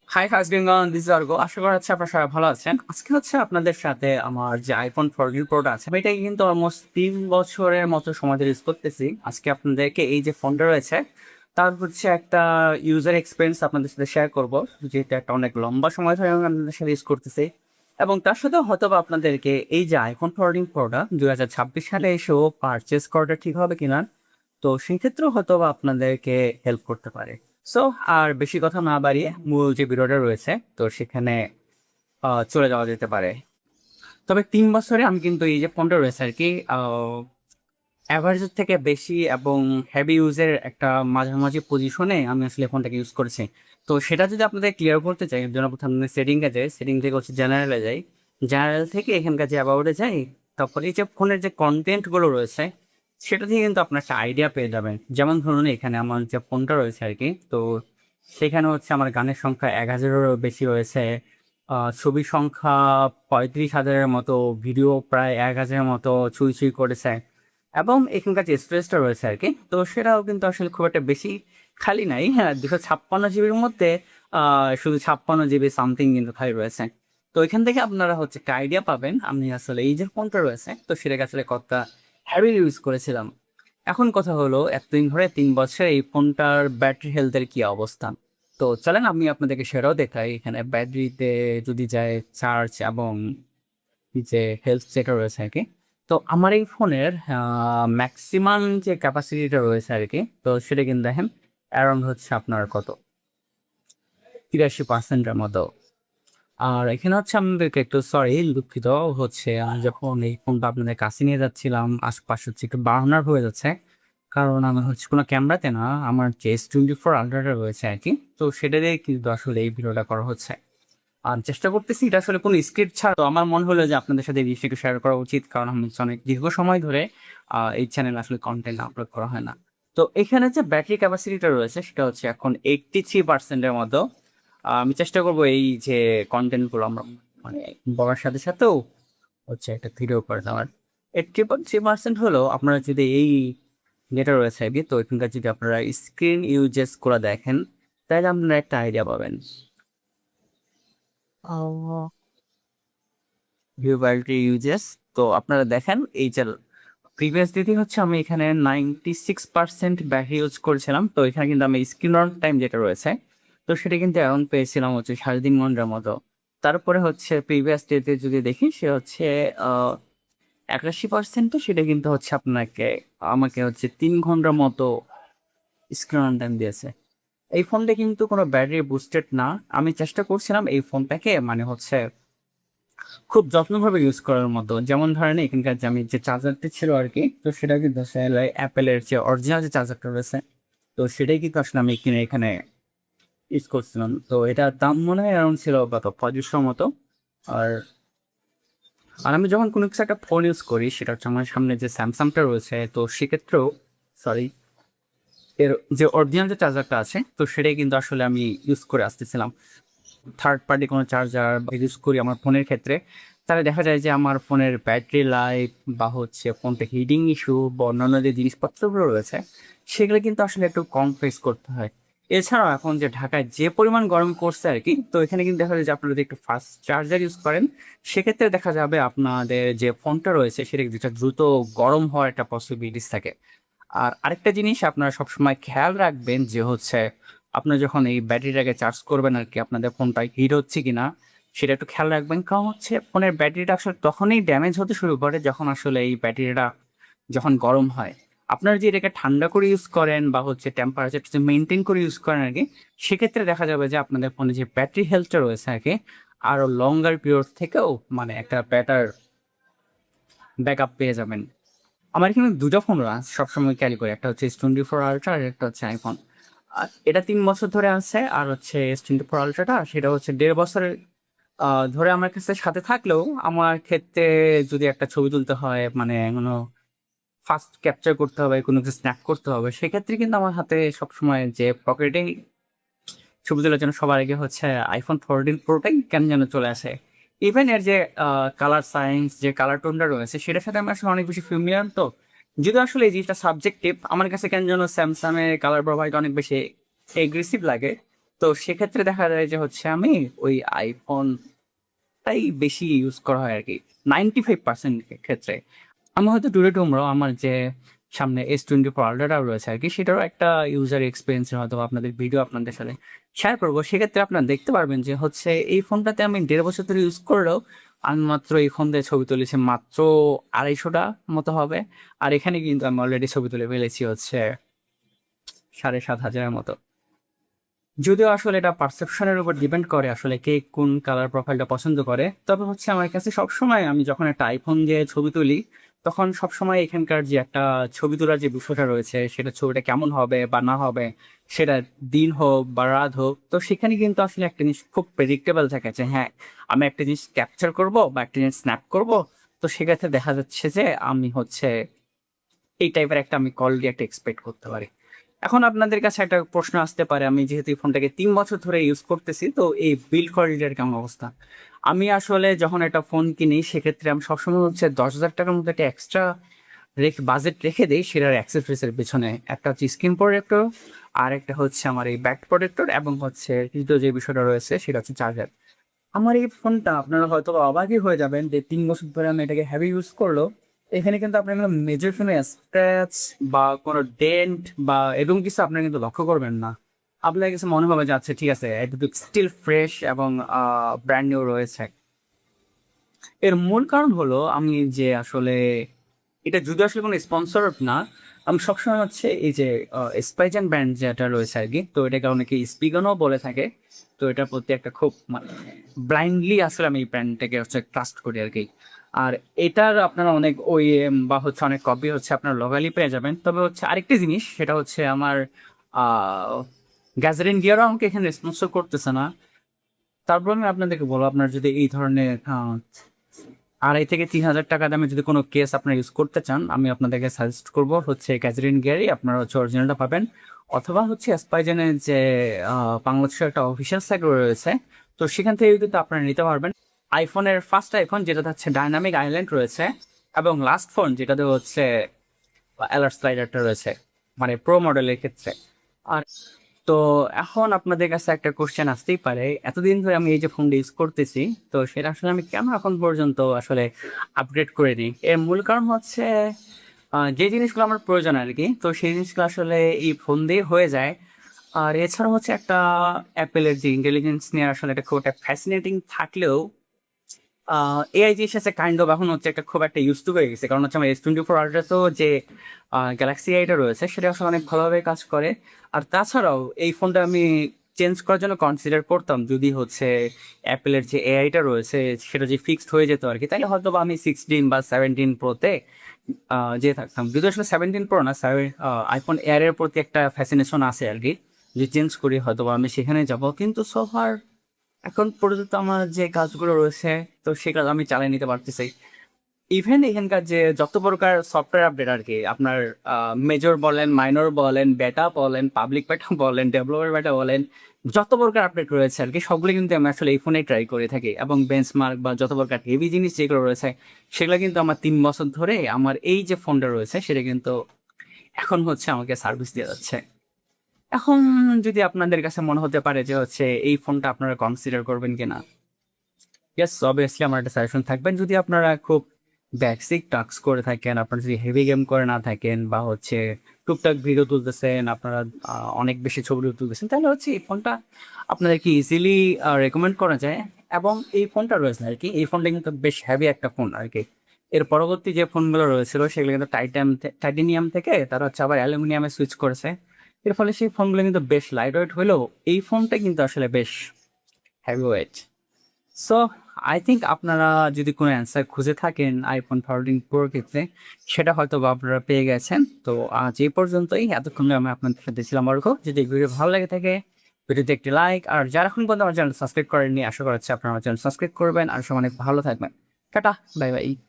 High হাজরিঙ্গন this আর্গো আশা করা যাচ্ছে আপনারা সবাই ভালো আছেন। আজকে হচ্ছে আপনাদের সাথে আমার যে আইফোন 14 প্রোটা আছে, আমি এটাকে কিন্তু অলমোস্ট 3 বছরের মতো সময় ধরে ইউজ করতেছি। আজকে আপনাদেরকে এই যে ফোনটা রয়েছে তার হচ্ছে একটা ইউজার এক্সপিরিয়েন্স আপনাদের সাথে শেয়ার করব, যেটা একটা অনেক লম্বা সময় ধরে আমি আপনাদের সাথে ইউজ করতেছি। এবং তার সাথেও হয়তো বা আপনাদেরকে এই যে আইফোন 14 প্রোটা 2026 সালে এসেও পারচেস করাটা ঠিক হবে কিনা, তো সেক্ষেত্রেও হয়তো বা আপনাদেরকে হেল্প করতে পারে। সো আর বেশি কথা না বাড়িয়ে মূল যে ভিডিওটা রয়েছে তো সেখানে চলে যাওয়া যেতে পারে। তবে 3 বছরে আমি কিন্তু এই যে ফোনটা রয়েছে আর কি অ্যাভারেজের থেকে বেশি এবং হেভি ইউজের একটা মাঝামাঝি পজিশনে আমি আসলে ফোনটাকে ইউজ করেছি। তো সেটা যদি আপনাদের ক্লিয়ার করতে চাই, এর জন্য প্রথমে সেটিংয়ে যাই, সেটিং থেকে হচ্ছে জেনারেলে যাই, জেনারেল থেকে এখানকার যে অ্যাবাউটে যাই, তারপরে এই যে ফোনের যে কন্টেন্টগুলো রয়েছে সেটা থেকে কিন্তু আপনার একটা আইডিয়া পেয়ে যাবেন। যেমন ধরুন এখানে আমার যে ফোনটা রয়েছে আর কি, তো সেখানে হচ্ছে আমার গানের সংখ্যা 1000-এরও বেশি রয়েছে, ছবির সংখ্যা 35,000-এর মতো, ভিডিও প্রায় 1000-এর মতো ছুঁই ছুঁই করেছে। এবং এখানকার যে স্টোরেজটা রয়েছে আর কি, তো সেটাও কিন্তু আসলে খুব একটা বেশি খালি নাই। হ্যাঁ, 256 জিবির মধ্যে শুধু 56 জিবি সামথিং কিন্তু খালি রয়েছে। তো এখান থেকে আপনারা হচ্ছে একটা আইডিয়া পাবেন আমি আসলে এই যে ফোনটা রয়েছে তো সেটাকে আসলে কতটা হ্যাভি ইউজ করেছিলাম। এখন কথা হলো এতদিন ধরে 3 বছর এই ফোনটার ব্যাটারি হেলথের কি অবস্থা। তো চলেন আমি আপনাদেরকে সেটাও দেখাই। এখানে ব্যাটারিতে যদি যায় চার্জ এবং যে হেলথ যেটা রয়েছে আর কি, তো আমার এই ফোনের ম্যাক্সিমাম যে ক্যাপাসিটিটা রয়েছে আর কি, তো সেটা কিন্তু দেখেন অ্যারাউন্ড হচ্ছে আপনার কত 83%-এর মতো। আর এখানে হচ্ছে আমাদেরকে একটু সরি দুঃখিত, হচ্ছে আমি যখন এই ফোনটা আপনাদের কাছে নিয়ে যাচ্ছিলাম আশপাশ হচ্ছে একটু বার্নার হয়ে যাচ্ছে, কারণ আমার হচ্ছে কোনো ক্যামেরাতে না, আমার যে S24 আলট্রাটা রয়েছে আর কি, তো সেটা দিয়ে কিন্তু আসলে এই ভিডিওটা করা হচ্ছে। আর চেষ্টা করতেছি এটা আসলে কোনো স্ক্রিপ্ট ছাড়া। তো আমার মনে হলো যে আপনাদের সাথে এই জিনিসটা শেয়ার করা উচিত, কারণ আমি হচ্ছে অনেক দীর্ঘ সময় ধরে এই চ্যানেল আসলে কন্টেন্ট আপলোড করা হয় না। তো এখানে যে ব্যাটারি ক্যাপাসিটিটা রয়েছে সেটা হচ্ছে এখন 83%-এর মতো। আমি চেষ্টা করবো এই যে কন্টেন্টগুলো আমরা মানে বলার সাথে সাথেও হচ্ছে একটা ভিডিও করে দেওয়ার। 83% হলো আপনারা যদি এই যেটা রয়েছে আর কি, তো এখানকার যদি আপনারা স্ক্রিন ইউজেস করে দেখেন তাহলে আপনারা একটা আইডিয়া পাবেন। ভিউ কোয়ালিটি ইউজেস, তো আপনারা দেখেন এই যে প্রিভিয়াস দিনই হচ্ছে আমি এখানে 96% ব্যাটারি ইউজ করেছিলাম, তো এখানে কিন্তু আমি স্ক্রিন অন টাইম যেটা রয়েছে তো সেটা কিন্তু অ্যারাউন্ড পেয়েছিলাম হচ্ছে 3.5 ঘন্টার মতো। তারপরে হচ্ছে প্রিভিয়াস ডেতে যদি দেখি সে হচ্ছে 81%, তো সেটা কিন্তু হচ্ছে আপনাকে আমাকে হচ্ছে 3 ঘন্টার মতো স্ক্রিন অন টাইম দিয়েছে। এই ফোনটা কিন্তু কোনো ব্যাটারি বুস্টেড না। আমি চেষ্টা করছিলাম এই ফোনটাকে মানে হচ্ছে খুব যত্নভাবে ইউজ করার মতো। যেমন ধরেন এখানকার যে আমি যে চার্জারটি ছিল আর কি, তো সেটা কিন্তু আসলে অ্যাপেলের যে অরিজিনাল যে চার্জারটা রয়েছে তো সেটাই কিন্তু আসলে আমি কিনে এখানে ইউজ করছিলাম। তো এটার দাম মনে হয় অ্যারাউন্ড ছিল কত 2500 মতো। আর আর আমি যখন কোনো কিছু একটা ফোন ইউজ করি সেটা হচ্ছে আমার সামনে যে স্যামসাংটা রয়েছে, তো সেক্ষেত্রেও সরি এর যে অরিজিনাল যে চার্জারটা আছে তো সেটাই কিন্তু আসলে আমি ইউজ করে আসতেছিলাম। থার্ড পার্টি কোনো চার্জার ইউজ করি আমার ফোনের ক্ষেত্রে, তাহলে দেখা যায় যে আমার ফোনের ব্যাটারি লাইফ বা হচ্ছে ফোনটা হিটিং ইস্যু বা অন্যান্য যে জিনিসপত্রগুলো রয়েছে সেগুলো কিন্তু আসলে একটু কম ফেস করতে হয়। এছাড়াও এখন যে ঢাকায় যে পরিমাণ গরম পড়ছে আর কি, তো এখানে কিন্তু দেখা যায় যে আপনারা যদি একটু ফাস্ট চার্জার ইউজ করেন সেক্ষেত্রে দেখা যাবে আপনাদের যে ফোনটা রয়েছে সেটা যেটা দ্রুত গরম হওয়ার একটা পসিবিলিটিস থাকে। আর আরেকটা জিনিস আপনারা সবসময় খেয়াল রাখবেন যে হচ্ছে আপনারা যখন এই ব্যাটারিটাকে চার্জ করবেন আর কি, আপনাদের ফোনটা হিট হচ্ছে কিনা সেটা একটু খেয়াল রাখবেন। কারণ হচ্ছে ফোনের ব্যাটারিটা আসলে তখনই ড্যামেজ হতে শুরু করে যখন আসলে এই ব্যাটারিটা যখন গরম হয়। আপনারা যদি এটাকে ঠান্ডা করে ইউজ করেন বা হচ্ছে টেম্পারেচার মেনটেন করে ইউজ করেন আর কি, সেক্ষেত্রে দেখা যাবে যে আপনাদের ফোনে যে ব্যাটারি হেলথটা রয়েছে আর কি আরও লঙ্গার পিরিয়ড থেকেও মানে একটা বেটার ব্যাকআপ পেয়ে যাবেন। আমার এখানে দুটো ফোন সবসময় ক্যারি করি, একটা হচ্ছে S24 আলট্রা আর একটা হচ্ছে আইফোন। আর এটা 3 বছর ধরে আছে, আর হচ্ছে S24 আলট্রাটা সেটা হচ্ছে 1.5 বছরের ধরে আমার কাছে সাথে থাকলেও আমার ক্ষেত্রে যদি একটা ছবি তুলতে হয় মানে কোনো ফাস্ট ক্যাপচার করতে হবে, কোনো কিছু স্ন্যাপ করতে হবে, সেক্ষেত্রে কিন্তু আমার হাতে সবসময় যে পকেটেই ছবি তোলার জন্য সবার আগে হচ্ছে আইফোন 14 প্রোটাই কেন যেন চলে আসে। ইভেন এর যে কালার সায়েন্স যে কালার টোনটা রয়েছে সেটার সাথে আমি আসলে অনেক বেশি ফেমিলিয়ার। তো যদি আসলে এই জিনিসটা সাবজেক্টিভ, আমার কাছে কেন যেন স্যামসাং এর কালার প্রোভাইড অনেক বেশি এগ্রেসিভ লাগে। তো সেক্ষেত্রে দেখা যায় যে হচ্ছে আমি ওই আইফোনটাই বেশি ইউজ করা হয় আর কি 95% ক্ষেত্রে। আমি হয়তো টুডে টুমরো আমার যে সামনে S24 আলট্রাটাও রয়েছে আর কি, সেটারও একটা ইউজার এক্সপিরিয়েন্স হয়তো আপনাদের ভিডিও আপনাদের সাথে শেয়ার করবো। সেক্ষেত্রে আপনারা দেখতে পারবেন যে হচ্ছে এই ফোনটাতে আমি 1.5 বছর ধরে ইউজ করলেও আমি মাত্র এই ফোন দিয়ে ছবি তুলেছি মাত্র 250টা মতো হবে। আর এখানে কিন্তু আমি অলরেডি ছবি তুলে ফেলেছি হচ্ছে 7,500 মতো। যদিও আসলে এটা পারসেপশনের উপর ডিপেন্ড করে আসলে কে কোন কালার প্রোফাইলটা পছন্দ করে। তবে হচ্ছে আমার কাছে সবসময় আমি যখন একটা আইফোন দিয়ে ছবি তুলি তখন সবসময় এখানকার যে একটা ছবি তোলার যে বিষয়টা রয়েছে সেটা ছবিটা কেমন হবে বা না হবে, সেটা দিন হোক বা রাত হোক, তো সেখানে কিন্তু আসলে একটা জিনিস খুব প্রেডিক্টেবল থাকে যে হ্যাঁ আমি একটা জিনিস ক্যাপচার করব বা একটা জিনিস স্ন্যাপ করব। তো সেক্ষেত্রে দেখা যাচ্ছে যে আমি হচ্ছে এই টাইপের একটা আমি কোয়ালিটি একটা এক্সপেক্ট করতে পারি। এখন আপনাদের কাছে একটা প্রশ্ন আসতে পারে, আমি যেহেতু এই ফোনটাকে 3 বছর ধরে ইউজ করতেছি তো এই বিল্ড কোয়ালিটির কেমন অবস্থা। আমি আসলে যখন একটা ফোন কিনি সেক্ষেত্রে আমি সবসময় হচ্ছে 10,000 টাকার মধ্যে একটা এক্সট্রা বাজেট রেখে দিই সেটার অ্যাক্সেসরিজের পেছনে। একটা হচ্ছে স্ক্রিন প্রোটেক্টর, আর একটা হচ্ছে আমার এই ব্যাক প্রোটেক্টর, এবং হচ্ছে তৃতীয় যে বিষয়টা রয়েছে সেটা হচ্ছে চার্জার। আমার এই ফোনটা আপনারা হয়তো অবাকই হয়ে যাবেন যে 3 বছর ধরে আমি এটাকে হেভি ইউজ করলো, এখানে কিন্তু আপনার কোনো মেজর কোনো স্ক্র্যাচ বা কোনো ডেন্ট বা এরকম কিছু আপনারা কিন্তু লক্ষ্য করবেন না। আপনার কাছে মনে হবে যে আচ্ছা ঠিক আছে এটা স্টিল ফ্রেশ এবং ব্র্যান্ড নিউ রয়েছে। এর মূল কারণ হলো আমি যে আসলে এটা যদি আসলে কোনো স্পন্সর না, আমি সবসময় হচ্ছে এই যে স্পাইজান ব্র্যান্ড যেটা রয়েছে আর কি, তো এটাকে অনেকে স্পিগনও বলে থাকে। তো এটার প্রতি একটা খুব মানে ব্লাইন্ডলি আসলে আমি এই ব্র্যান্ডটাকে হচ্ছে ট্রাস্ট করি আর কি। আর এটার আপনারা অনেক ওইএম বা হচ্ছে অনেক কপি হচ্ছে আপনার লোকালি পেয়ে যাবেন। তবে হচ্ছে আরেকটি জিনিস সেটা হচ্ছে আমার গ্যাজারিন গিয়ারও আমাকে এখানে স্পন্সর করতেছে না। তারপর আমি আপনাদেরকে বলবো আপনার যদি এই ধরনের 2,500 থেকে 3,000 টাকা দামে যদি কোনো কেস আপনারা ইউজ করতে চান, আমি আপনাদেরকে সাজেস্ট করবো হচ্ছে ক্যাজরিন গিয়ারই আপনারা হচ্ছে অরিজিনালটা পাবেন। অথবা হচ্ছে স্পাইজেনের যে বাংলাদেশের একটা অফিসিয়াল সাইট রয়েছে, তো সেখান থেকে কিন্তু আপনারা নিতে পারবেন। আইফোনের ফার্স্ট আইফোন যেটাতে হচ্ছে ডাইনামিক আইল্যান্ড রয়েছে, এবং লাস্ট ফোন যেটাতে হচ্ছে অ্যালার্ট স্লাইডারটা রয়েছে, মানে প্রো মডেলের ক্ষেত্রে। আর তো এখন আপনাদের কাছে একটা কোশ্চেন আসতেই পারে, এতদিন ধরে আমি এই যে ফোনটা ইউজ করতেছি, তো সেটা আসলে আমি কেন এখন পর্যন্ত আসলে আপগ্রেড করিনি। এর মূল কারণ হচ্ছে যে জিনিসগুলো আমার প্রয়োজন আর কি, তো সেই জিনিসগুলো আসলে এই ফোন দিয়ে হয়ে যায়। আর এছাড়া হচ্ছে একটা অ্যাপেলের যে ইন্টেলিজেন্স নিয়ে আসলে একটা খুব একটা ফ্যাসিনেটিং থাকলেও এআই যে এসেছে কাইন্ড অফ এখন হচ্ছে একটা খুব একটা ইউজ টু হয়ে গেছে। কারণ হচ্ছে আমার S24 আলট্রাতেও যে গ্যালাক্সি আইটা রয়েছে সেটা আসলে অনেক ভালোভাবে কাজ করে। আর তাছাড়াও এই ফোনটা আমি চেঞ্জ করার জন্য কনসিডার করতাম যদি হচ্ছে অ্যাপেলের যে এআইটা রয়েছে সেটা যে ফিক্সড হয়ে যেত আর কি, তাহলে হয়তো বা আমি 16 বা 17 প্রোতে যে থাকতাম। যদি আসলে 17 প্রো না, আইফোন এয়ারের প্রতি একটা ফ্যাসিনেশন আছে আর কি, যে চেঞ্জ করি হয়তো বা আমি সেখানে যাব। কিন্তু সোফার এখন পর্যন্ত আমার যে কাজগুলো রয়েছে তো সে কাজ আমি চালিয়ে নিতে পারতেছি। ইভেন এখানকার যে যত প্রকার সফটওয়্যার আপডেট আর কি, আপনার মেজর বলেন, মাইনর বলেন, বেটা বলেন, পাবলিক বেটা বলেন, ডেভেলপার বেটা বলেন, যত প্রকার আপডেট রয়েছে আর কি সবগুলো কিন্তু আমি আসলে এই ফোনেই ট্রাই করে থাকি। এবং বেঞ্চমার্ক বা যত প্রকার হেভি জিনিস যেগুলো রয়েছে সেগুলো কিন্তু আমার 3 বছর ধরে আমার এই যে ফোনটা রয়েছে সেটা কিন্তু এখন হচ্ছে আমাকে সার্ভিস দিয়ে যাচ্ছে। এখন যদি আপনাদের কাছে মনে হতে পারে যে হচ্ছে এই ফোনটা আপনারা কনসিডার করবেন কিনা, ইয়েস অবভিয়াসলি আমার একটা সাজেশন থাকবেন। যদি আপনারা খুব বেসিক টাস্ক করে থাকেন, আপনারা যদি হেভি গেম করে না থাকেন বা হচ্ছে টুকটাক ভিডিও তুলতেছেন, আপনারা অনেক বেশি ছবি তুলতেছেন, তাহলে হচ্ছে এই ফোনটা আপনাদেরকে ইজিলি রেকমেন্ড করা যায়। এবং এই ফোনটা রয়েছে আর কি, এই ফোনটা কিন্তু বেশ হেভি একটা ফোন আর কি। এর পরবর্তী যে ফোনগুলো রয়েছিল সেগুলো কিন্তু টাইটানিয়াম থেকে তারা হচ্ছে আবার অ্যালুমিনিয়ামে সুইচ করেছে। এর ফলে সেই ফোনগুলো কিন্তু বেশ লাইট ওয়েট হলেও এই ফোনটা কিন্তু আসলে বেশ heavy weight. So I think আপনারা যদি কোনো অ্যান্সার খুঁজে থাকেন আইফোন 14 প্রোর ক্ষেত্রে, সেটা হয়তো বা আপনারা পেয়ে গেছেন। তো আজ এই পর্যন্তই, এতক্ষণ আমি আপনাদের সাথে ছিলাম অর্ঘ। যদি ভিডিও ভালো লাগে থাকে ভিডিওতে একটি লাইক, আর যারা এখন পর্যন্ত আমার চ্যানেল সাবস্ক্রাইব করেননি আশা করা হচ্ছে আপনারা আমার চ্যানেল সাবস্ক্রাইব করবেন। আর সব অনেক ভালো থাকবেন। Tata, bye bye.